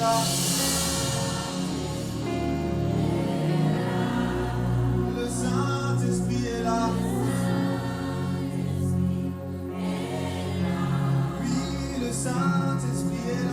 là. Le Saint-Esprit est là. Oui, le Saint-Esprit est là.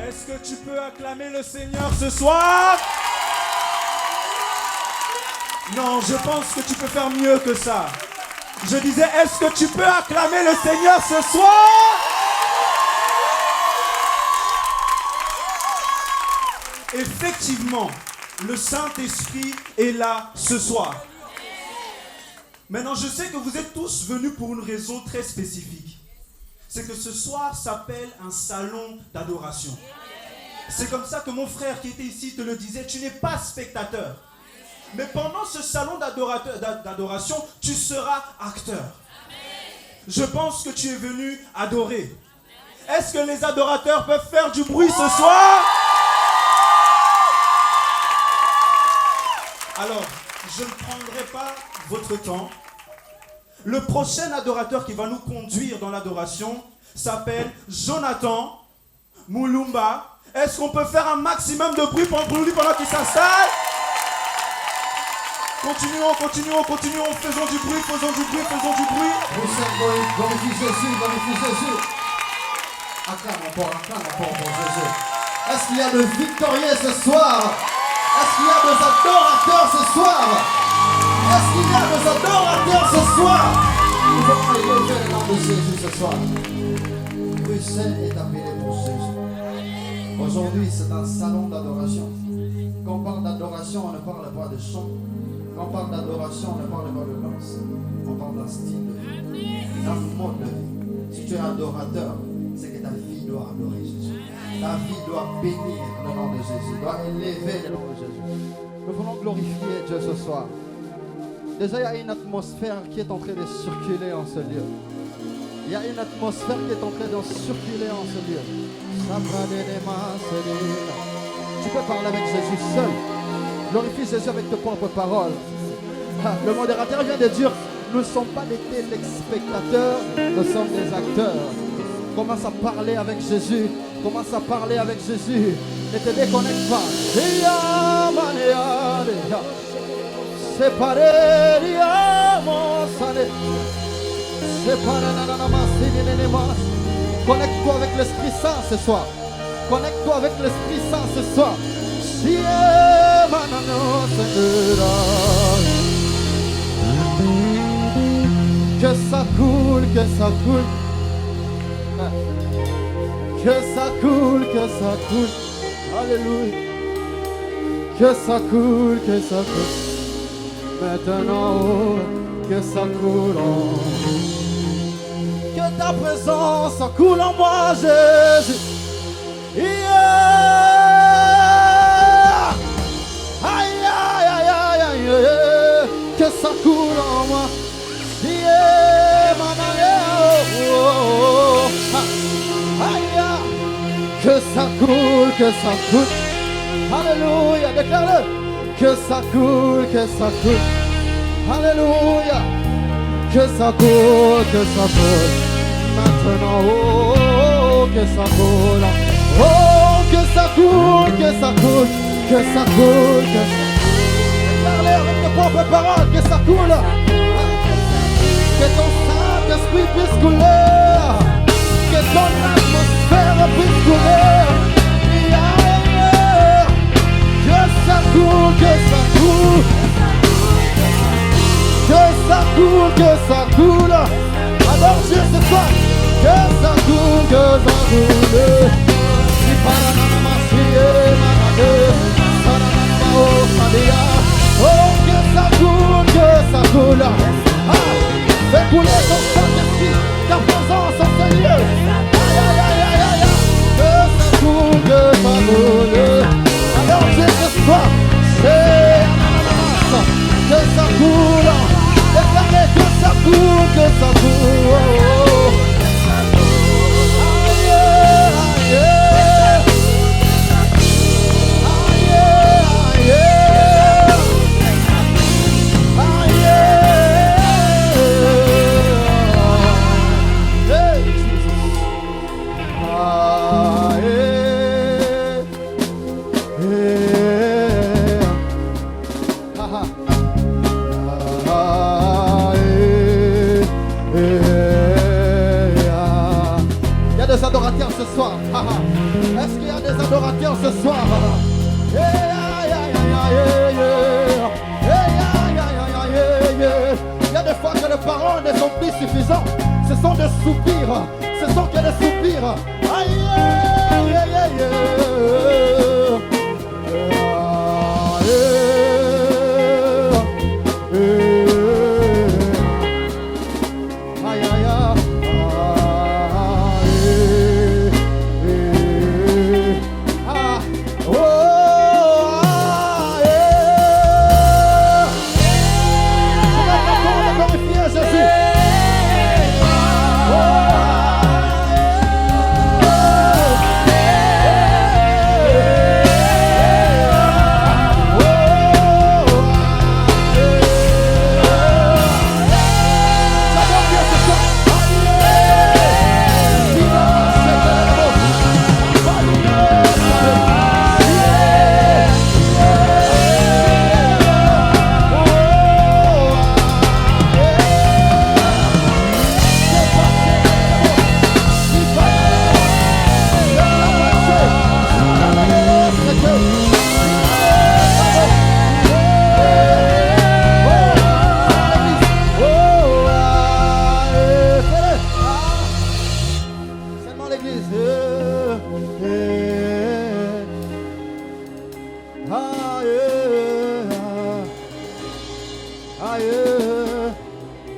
Est-ce que tu peux acclamer le Seigneur ce soir? Non, je pense que tu peux faire mieux que ça. Je disais, est-ce que tu peux acclamer le Seigneur ce soir? Effectivement, le Saint-Esprit est là ce soir. Maintenant, je sais que vous êtes tous venus pour une raison très spécifique. C'est que ce soir s'appelle un salon d'adoration. C'est comme ça que mon frère qui était ici te le disait, tu n'es pas spectateur. Mais pendant ce salon d'adoration, tu seras acteur. Je pense que tu es venu adorer. Est-ce que les adorateurs peuvent faire du bruit ce soir? Alors, je ne prendrai pas votre temps. Le prochain adorateur qui va nous conduire dans l'adoration s'appelle Jonathan Moulumba. Est-ce qu'on peut faire un maximum de bruit pour lui pendant qu'il s'installe? Continuons, continuons, continuons, faisons du bruit, faisons du bruit, faisons du bruit. Glorifie Jésus, glorifie Jésus. Acclame encore pour Jésus. Est-ce qu'il y a de victorieux ce soir? Est-ce qu'il y a des adorateurs ce soir? Est-ce qu'il y a des adorateurs ce soir? Nous allons élever le nom de Jésus ce soir. Bruxelles est appelée pour Jésus. Aujourd'hui, c'est un salon d'adoration. Quand on parle d'adoration, on ne parle pas de chant. Quand on parle d'adoration, on ne parle pas de danse. On parle d'un style de vie, d'un mode de vie. Si tu es adorateur, c'est que ta vie doit adorer Jésus. Ta vie doit bénir le nom de Jésus, doit élever le nom de Jésus. Nous voulons glorifier Dieu ce soir. Déjà, il y a une atmosphère qui est en train de circuler en ce lieu. Il y a une atmosphère qui est en train de circuler en ce lieu. Tu peux parler avec Jésus seul. Glorifie Jésus avec tes propres paroles. Le modérateur vient de dire, nous ne sommes pas des téléspectateurs, nous sommes des acteurs. Commence à parler avec Jésus. Commence à parler avec Jésus. Ne te déconnecte pas. Connecte-toi avec l'Esprit Saint ce soir. Connecte-toi avec l'Esprit Saint ce soir. Que ça coule, que ça coule. Que ça coule, que ça coule. Alléluia. Que ça coule, que ça coule. Maintenant, que ça coule en que ta présence coule en moi, Jésus. Yeah. Aïe, aïe, aïe, aïe, aïe, aïe. Que ça coule en moi. Yeah, oh, oh, oh. Aïe, que ça coule, que ça coule. Alléluia, déclare-le. Que ça coule, que ça coule. Alléluia. Que ça coule, que ça coule. Maintenant, oh, oh, oh, que ça coule. Oh, que ça coule, que ça coule. Que ça coule, que ça coule. Déclare-le avec tes propres paroles, que ça coule. Que ton Saint-Esprit puisse couler. Que ton atmosphère puisse couler. Que ça coule, que ça coule. Que ça coule, que ça coule. Adore Dieu ce soir. Que ça coule, que ça coule. Si paranama, si manade, saranama, oh, sadia. Oh, que ça coule, que ça coule. Ah, fais couler ton Saint-Esprit, ta présence en ce lieu. Aïe, aïe, aïe, aïe, aïe. Que ça coule, que ça coule. a des adorateurs ce soir? Est-ce qu'il y a des adorateurs ce soir? Il y a des fois que les paroles ne sont plus suffisantes. Ce sont des soupirs. Ce sont que des soupirs. Aïe, aïe, aïe, aïe,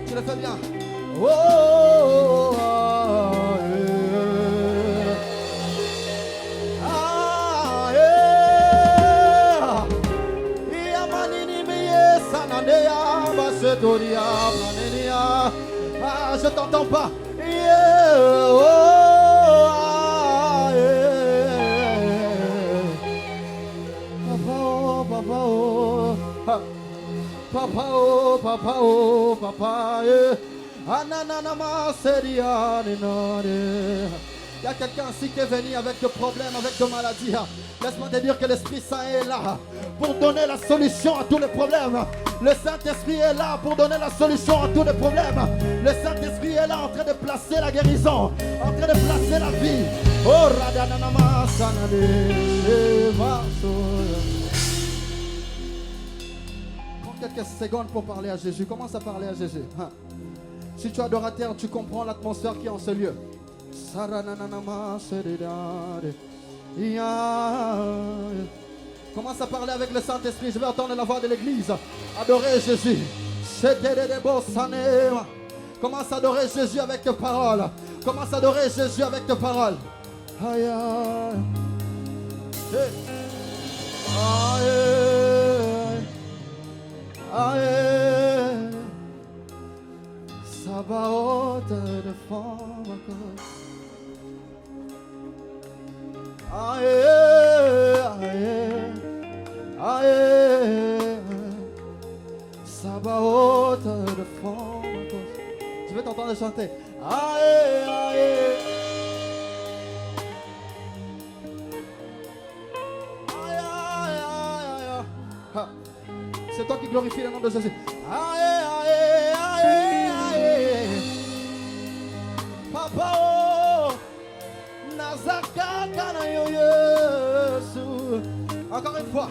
Tu le fais bien. Je t'entends pas. Papa, oh, papa, oh, papa, il y a quelqu'un ici qui est venu avec des problèmes, avec des maladies. Laisse-moi te dire que l'Esprit Saint est là pour donner la solution à tous les problèmes. Le Saint-Esprit est là pour donner la solution à tous les problèmes. Le Saint-Esprit est là en train de placer la guérison, en train de placer la vie. Oh, Radananama Sanade. Prends quelques secondes pour parler à Jésus. Commence à parler à Jésus. Si tu es adorateur, tu comprends l'atmosphère qui est en ce lieu. Commence à parler avec le Saint-Esprit. Je vais entendre la voix de l'église. Adorez Jésus. Commence à adorer Jésus avec tes paroles. Commence à adorer Jésus avec tes paroles. Aïe, aïe. Aïe, aïe. Sabaoth de femme. Aïe, aïe, aïe. Sabaoth de femme. Je vais t'entendre chanter. Aïe, aïe. C'est toi qui glorifie le nom de Jésus. Aïe, aïe, aïe, aïe. Papa, oh, Nazaka, Kanayo, Yesu. Encore une fois.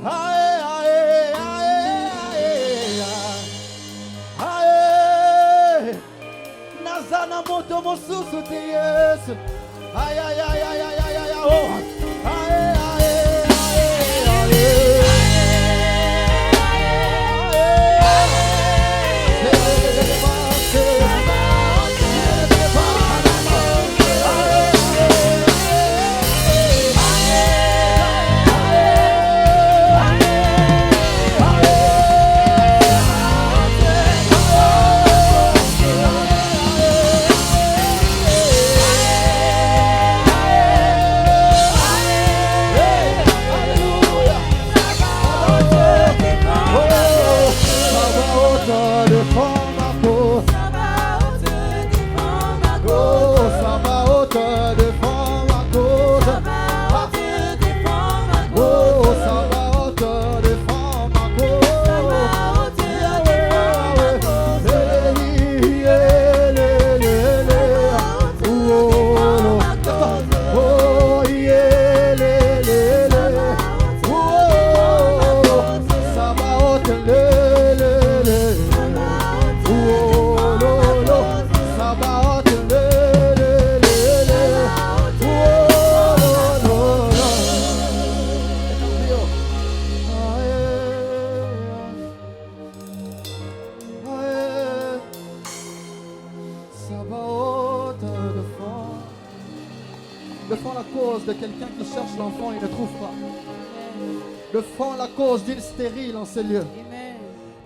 Aïe, aïe, aïe, aïe. Aïe. Nazana moto mosusu te Yesu. Aïe, aïe, aïe, aïe, aïe, aïe, oh. Aïe, aïe, aïe, aïe. Aïe. Défends la cause de quelqu'un qui cherche l'enfant et ne trouve pas. Défends la cause d'une stérile en ce lieu.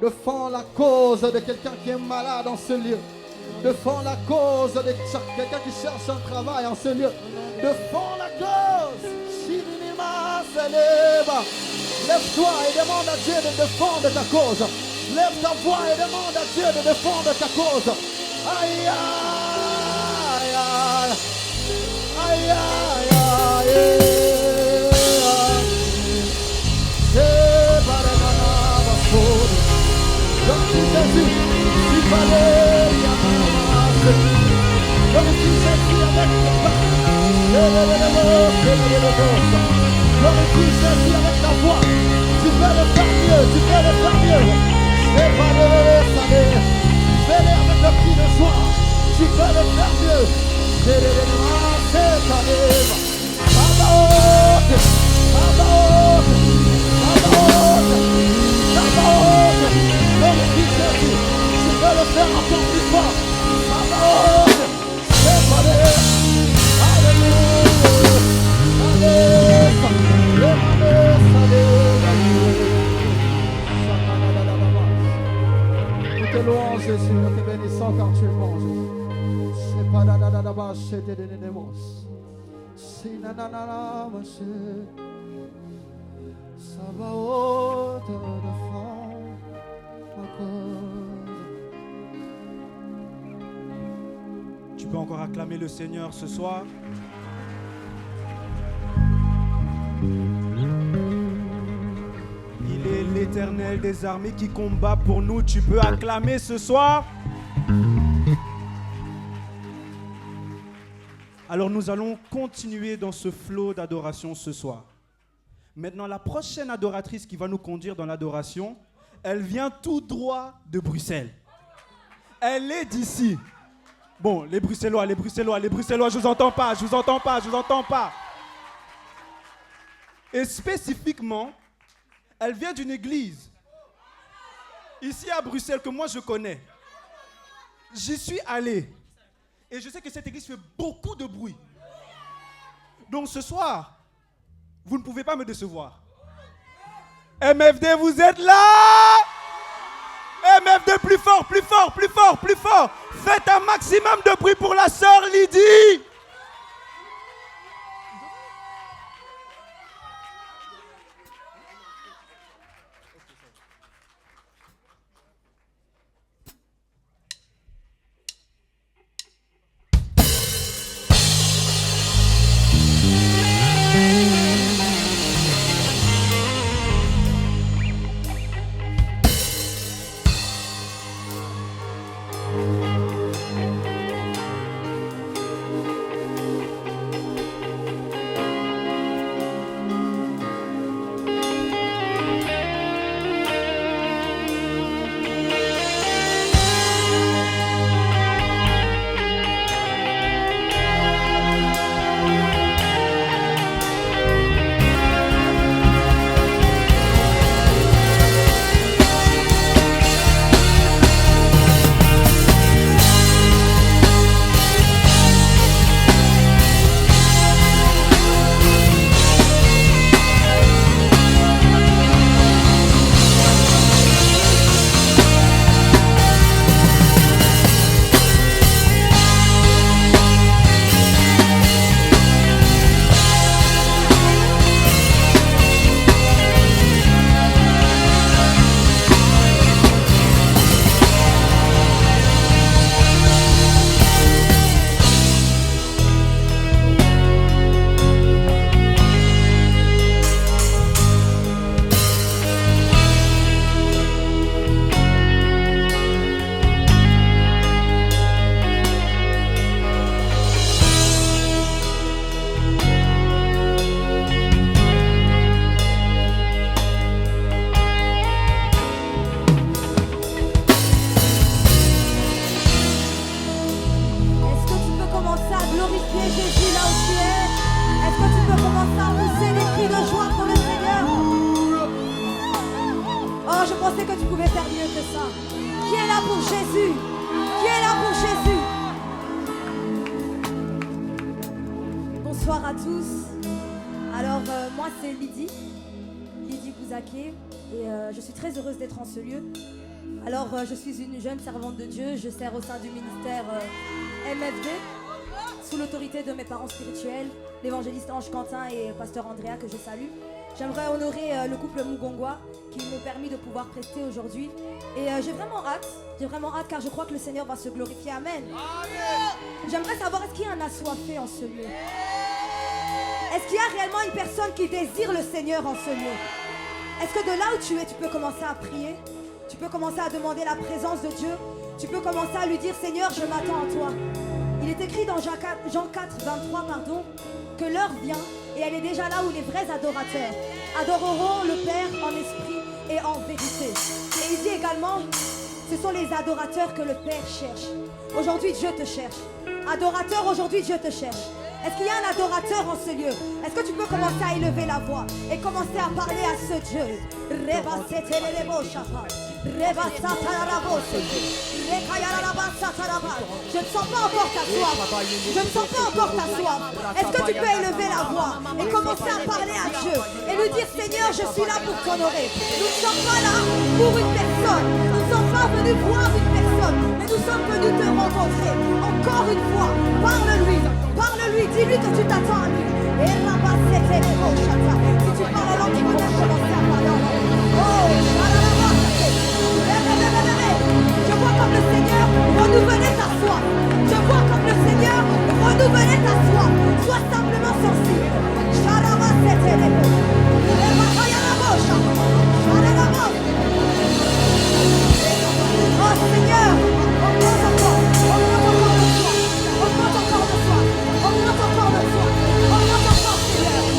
Défends la cause de quelqu'un qui est malade en ce lieu. Défends la cause de quelqu'un qui cherche un travail en ce lieu. Défends la cause. Lève-toi et demande à Dieu de défendre ta cause. Lève ta voix et demande à Dieu de défendre ta cause. Aïe, aïe, aïe. Aïe, aïe, aïe. Glorifie Jésus, si fallait y avancer. Glorifie Jésus avec ta voix. Glorifie Jésus avec ta voix. Tu peux le faire mieux, tu peux le faire mieux. C'est pas le salaire. Fais-le avec le cri de joie. Tu peux le faire mieux. C'est le salaire. Sabaoth, Sabaoth, Sabaoth, Sabaoth. Glorifie Jésus. Tu peux le faire encore plus fort. Sabaoth, c'est pas le. Alléluia. Nous te louons Jésus, nous te bénissons car tu es bon Jésus. C'est pas da da da da ba, c'est des démons. C'est na na na na, c'est Sabaoth de fond, ma cause. Tu peux encore acclamer le Seigneur ce soir. Il est l'Éternel des armées qui combat pour nous. Tu peux acclamer ce soir. Alors nous allons continuer dans ce flot d'adoration ce soir. Maintenant, la prochaine adoratrice qui va nous conduire dans l'adoration, elle vient tout droit de Bruxelles. Elle est d'ici. Bon, les Bruxellois, je vous entends pas. Et spécifiquement, elle vient d'une église, ici à Bruxelles, que moi je connais. J'y suis allé. Et je sais que cette église fait beaucoup de bruit. Donc ce soir, vous ne pouvez pas me décevoir. MFD, vous êtes là? MFD, plus fort, plus fort, plus fort, plus fort. Faites un maximum de bruit pour la sœur Lydie. Bonsoir à tous. Alors, moi, c'est Lydie Bouzaké, et je suis très heureuse d'être en ce lieu. Alors, je suis une jeune servante de Dieu. Je sers au sein du ministère MFD, sous l'autorité de mes parents spirituels, l'évangéliste Ange Quentin et pasteur Andrea, que je salue. J'aimerais honorer le couple Mugongwa qui m'ont permis de pouvoir prester aujourd'hui. Et j'ai vraiment hâte car je crois que le Seigneur va se glorifier. Amen. J'aimerais savoir, est-ce qu'il y a un assoiffé en ce lieu? Est-ce qu'il y a réellement une personne qui désire le Seigneur en ce lieu? Est-ce que de là où tu es, tu peux commencer à prier? Tu peux commencer à demander la présence de Dieu? Tu peux commencer à lui dire, Seigneur, je m'attends à toi. Il est écrit dans Jean 4, 23, que l'heure vient et elle est déjà là où les vrais adorateurs adoreront le Père en esprit et en vérité. Et il dit également, ce sont les adorateurs que le Père cherche. Aujourd'hui, Dieu te cherche. Adorateur, aujourd'hui, Dieu te cherche. Est-ce qu'il y a un adorateur en ce lieu? Est-ce que tu peux commencer à élever la voix et commencer à parler à ce Dieu? Je ne sens pas encore ta soif. Je ne sens pas encore ta soif. Est-ce que tu peux élever la voix et commencer à parler à Dieu et lui dire, Seigneur, je suis là pour t'honorer. Nous ne sommes pas là pour une personne. Nous ne sommes pas venus voir une personne, mais nous sommes venus te rencontrer. Encore une fois, parle-lui. Parle-lui, dis-lui que tu t'attends à lui. Et là-bas, c'était les mots, chata. Si tu parles en langue, tu peux commencer à parler en langue. Oh, je vois comme le Seigneur renouvelait ta foi. Je vois comme le Seigneur renouvelait ta foi. Sois simplement sensible. Sharaba, c'était les mots. Oh Seigneur, augmente encore de foi. Augmente encore de foi. Augmente encore de foi. Augmente encore, Seigneur.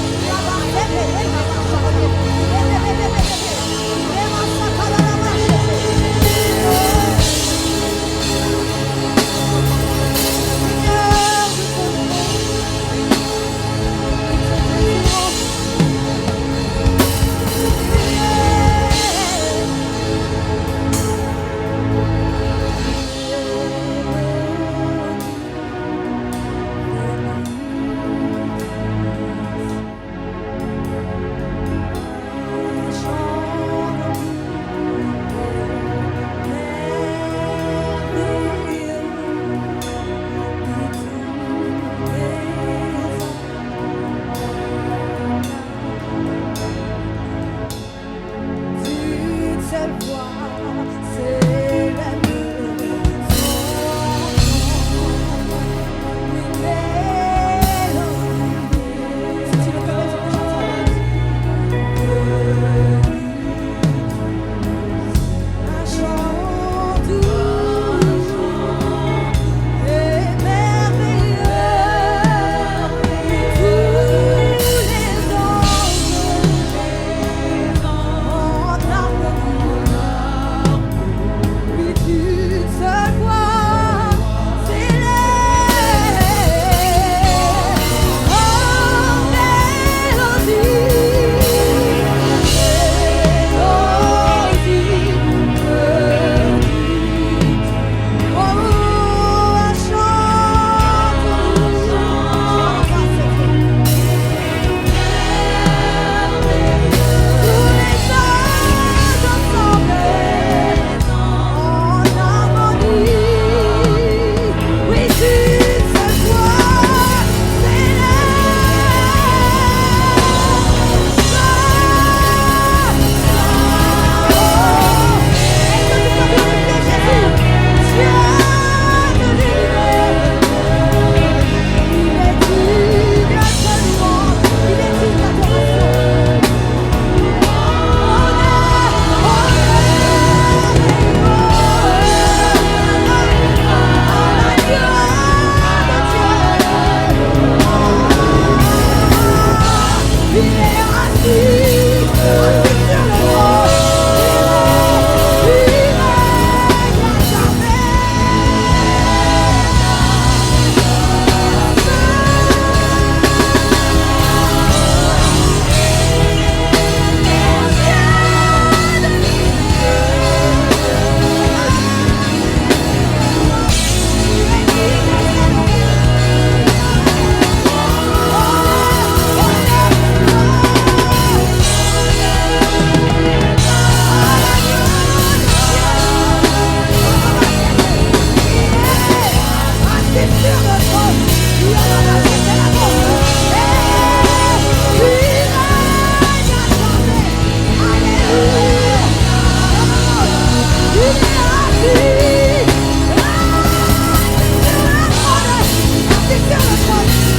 Oh,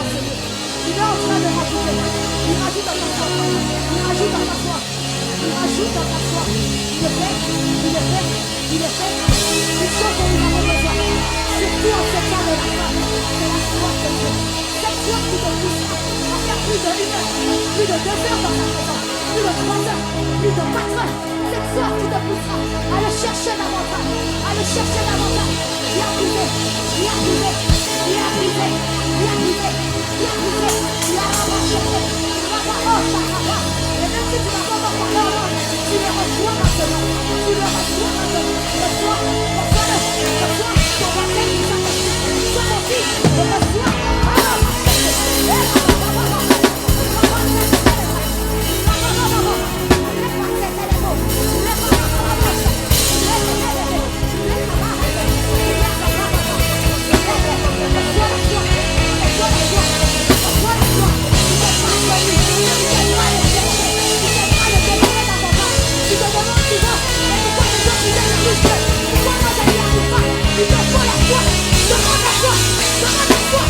en ce lieu. Il est en train de rajouter. Il rajoute dans ta foi. Il rajoute dans ta foi. Il rajoute dans ta foi. Il le fait. Il le fait. Il le fait. Une chose dont nous avons besoin. Surtout en ce temps de la foi. C'est la foi de Dieu. Cette foi qui te pousse à faire plus de 1 heure, plus de 2 heures dans sa présence, plus de 3 heures, plus de 4 heures. Cette foi qui te poussera à le chercher davantage. À le chercher davantage. Il a brisé. Il a brisé. Il a brisé. Il a brisé. Il a brisé. Il a arraché. Il a arraché. Et même si tu n'as pas encore parlé en langue, tu le reçois maintenant. Tu le reçois maintenant. Reçois. Reçois-le. Reçois ton baptême du Saint-Esprit. Sois mon fils. Reçois. Il te faut la foi, demande la foi, demande la foi.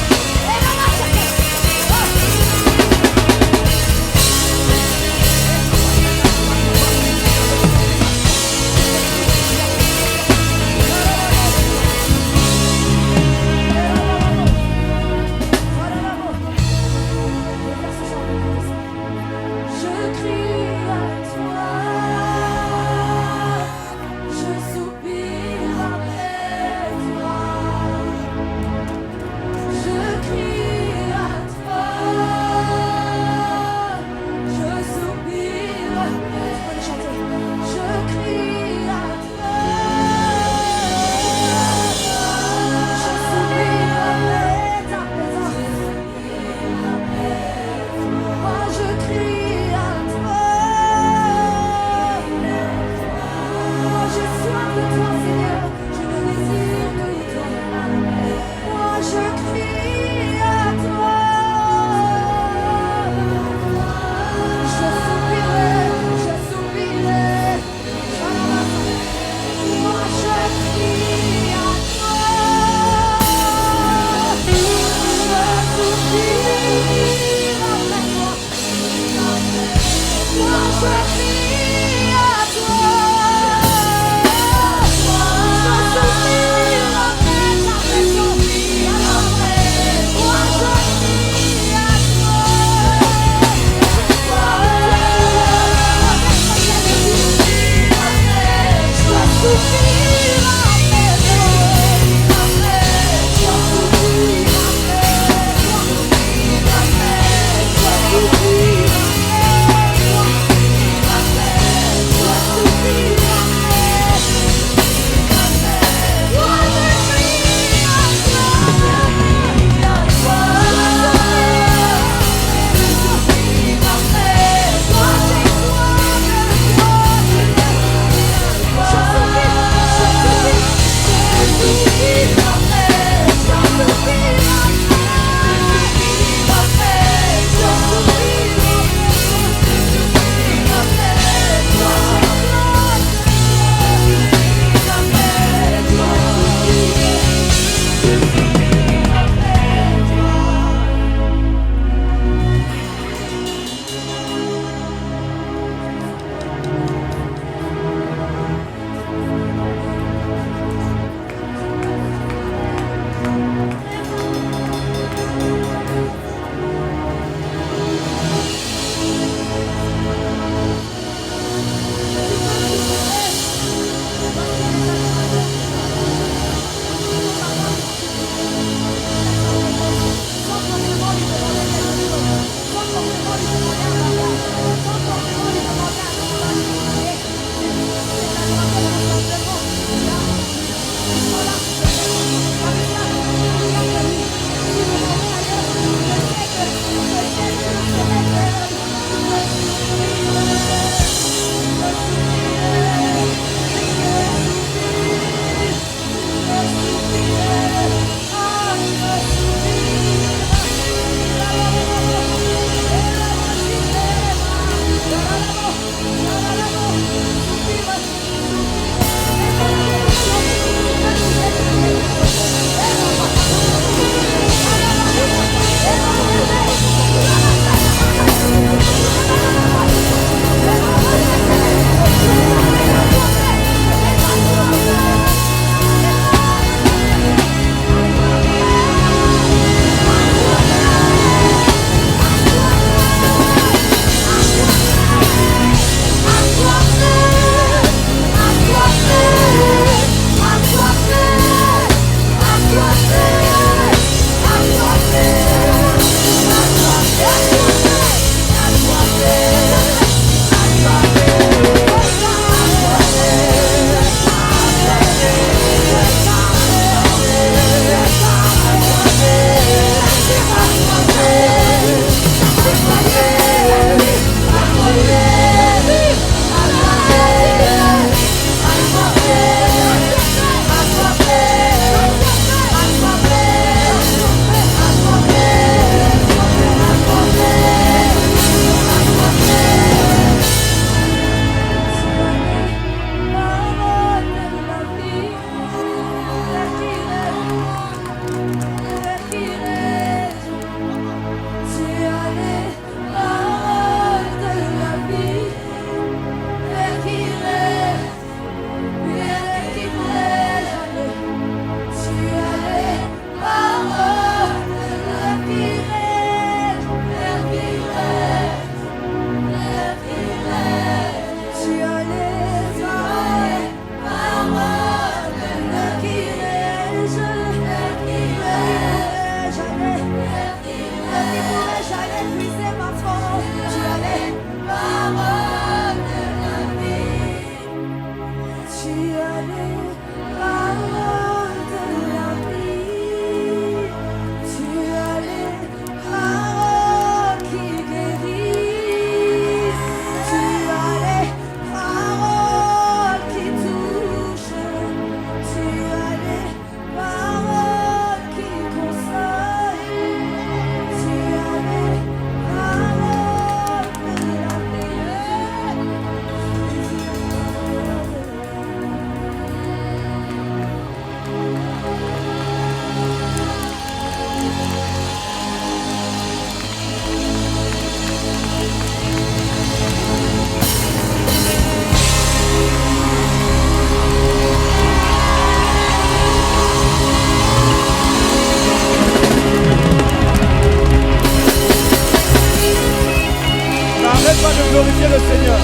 glorifier le Seigneur.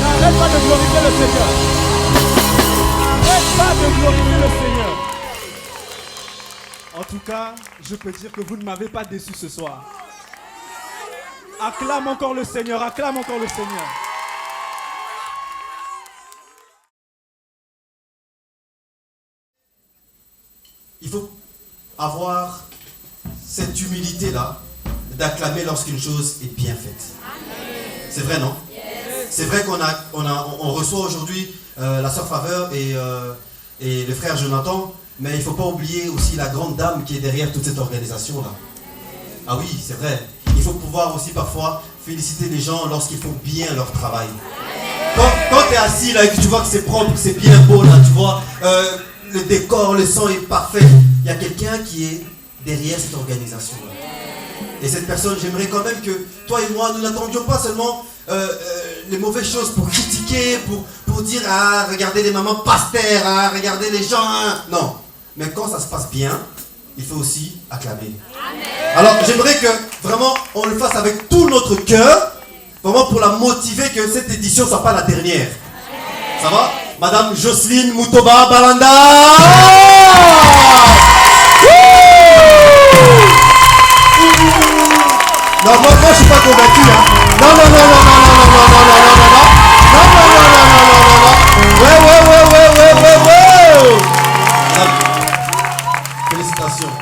N'arrête pas de glorifier le Seigneur. N'arrête pas de glorifier le Seigneur. En tout cas, je peux dire que vous ne m'avez pas déçu ce soir. Acclame encore le Seigneur, acclame encore le Seigneur. Il faut avoir cette humilité-là d'acclamer lorsqu'une chose est bien faite. C'est vrai, non? C'est vrai qu'on reçoit aujourd'hui la sœur Faveur et le frère Jonathan, mais il ne faut pas oublier aussi la grande dame qui est derrière toute cette organisation-là. Ah oui, c'est vrai. Il faut pouvoir aussi parfois féliciter les gens lorsqu'ils font bien leur travail. Quand tu es assis là et que tu vois que c'est propre, que c'est bien beau là, tu vois, le décor, le son est parfait, il y a quelqu'un qui est derrière cette organisation-là. Et cette personne, j'aimerais quand même que toi et moi, nous n'attendions pas seulement les mauvaises choses pour critiquer, pour dire « Ah, regardez les mamans pasteurs, ah, regardez les gens. Hein. » Non, mais quand ça se passe bien, il faut aussi acclamer. Amen. Alors, j'aimerais que vraiment, on le fasse avec tout notre cœur, vraiment pour la motiver que cette édition ne soit pas la dernière. Amen. Ça va? Madame Jocelyne Moutoba Balanda. Non, moi je suis pas convaincu. Hein. Non. Ouais. Félicitations.